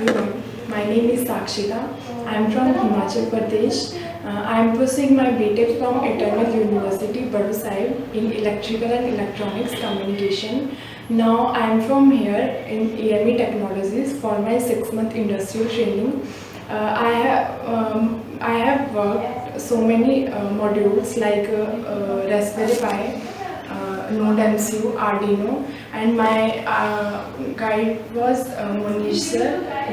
everyone. My name is Sakshita. I am from Himachal Pradesh. I am pursuing my BTech from Eternal University, Badusai in Electrical and Electronics Communication. Now I am from here in EME Technologies for my 6-month industrial training. I have worked so many modules like Raspberry Pi, Node MCU, Arduino, and my guide was Manish sir.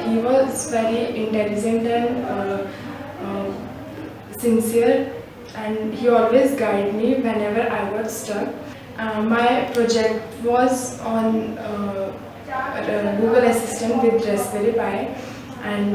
He was very intelligent and sincere, and he always guided me whenever I was stuck. My project was on Google Assistant with Raspberry Pi, and